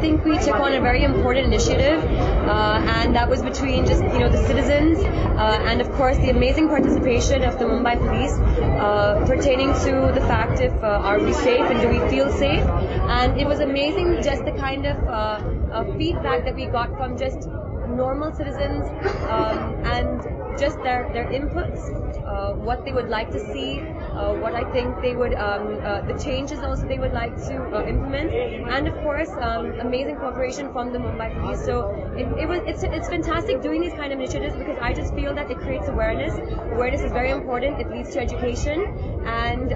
think we took on a very important initiative, and that was between just the citizens and of course the amazing participation of the Mumbai police pertaining to the fact if are we safe and do we feel safe. And it was amazing just the kind of feedback that we got from just normal citizens and just their inputs, what they would like to see, what I think they would, the changes also they would like to implement, and of course amazing cooperation from the Mumbai police. So it's fantastic doing these kind of initiatives because I just feel that it creates awareness. Awareness is very important. It leads to education, and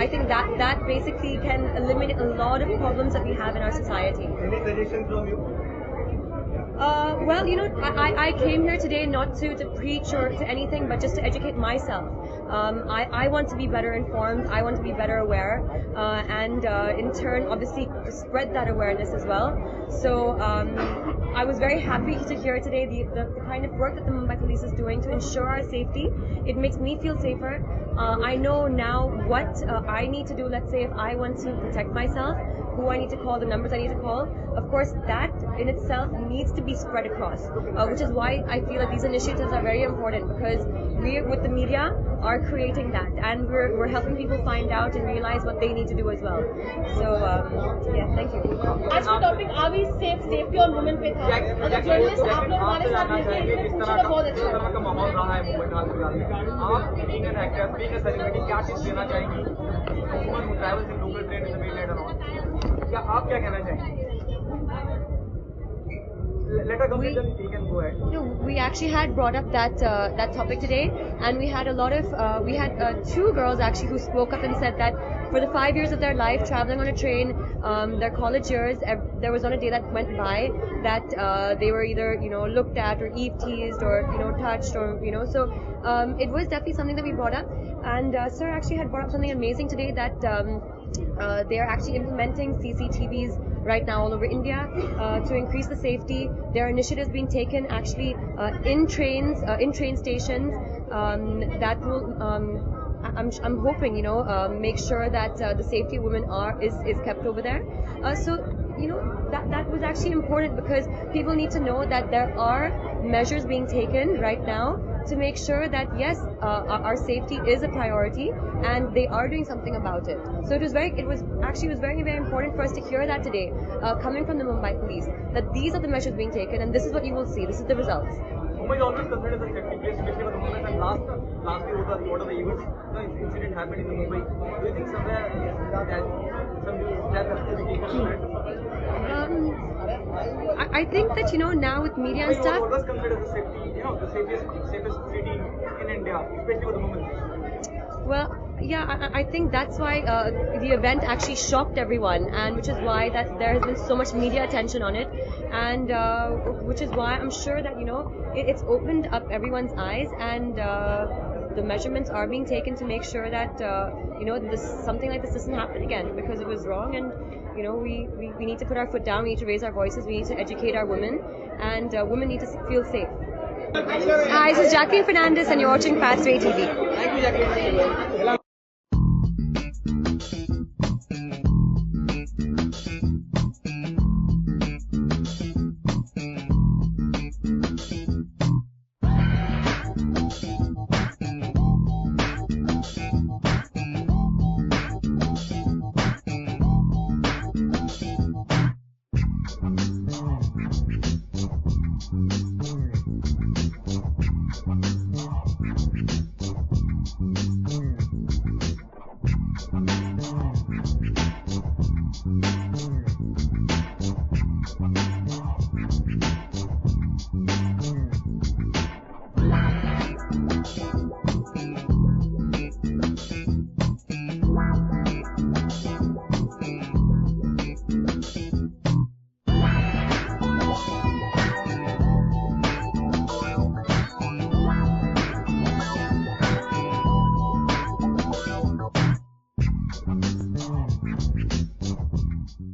I think that basically can eliminate a lot of problems that we have in our society. Any suggestions from you? Well, I came here today not to preach or to anything, but just to educate myself. I want to be better informed, I want to be better aware, and in turn, obviously, spread that awareness as well. So I was very happy to hear today the kind of work that the Mumbai police is doing to ensure our safety. It makes me feel safer. I know now what I need to do, let's say if I want to protect myself, who I need to call, the numbers I need to call. Of course, that in itself needs to be spread across, which is why I feel that these initiatives are very important because we, with the media, are creating that and we're helping people find out and realize what they need to do as well. So, yeah, thank you. आज का topic are we safe, safety और women पे था। मतलब journalist आप लोग हमारे साथ मिलकर इसमें पूछना बहुत अच्छा है। का माहौल रहा है मुंबई में आप being an actor, being a celebrity, क्या चीज देना चाहेंगी? Women who travels in local train in the mainland and all. क्या आप क्या कहना चाहेंगी? Let her complete them, you can go ahead. No, we actually had brought up that topic today, and we had a lot of we had two girls actually who spoke up and said that for the 5 years of their life traveling on a train, their college years, there was not a day that went by that they were either looked at or eve teased or touched or so it was definitely something that we brought up. And sir actually had brought up something amazing today that they are actually implementing CCTVs right now all over India to increase the safety. There are initiatives being taken actually in trains, in train stations that will, I'm hoping, make sure that the safety of women is kept over there. So, that was actually important because people need to know that there are measures being taken right now to make sure that yes, our safety is a priority and they are doing something about it. So it was very, very important for us to hear that today, coming from the Mumbai police, that these are the measures being taken and this is what you will see, this is the results. Mumbai is always considered as a safety place, especially for the women. And last year, what are the events? The incident happened in Mumbai. Do you think somewhere that some steps have to be taken? I think that now with media and stuff. What was considered as a safety, the safest city in India, especially for the women? Well, yeah, I think that's why the event actually shocked everyone, and which is why that there has been so much media attention on it, and which is why I'm sure that it's opened up everyone's eyes, and the measurements are being taken to make sure that something like this doesn't happen again because it was wrong, and we need to put our foot down, we need to raise our voices, we need to educate our women, and women need to feel safe. Hi, this is Jacqueline Fernandez and you're watching Fastway TV. Thank you, Jacqueline.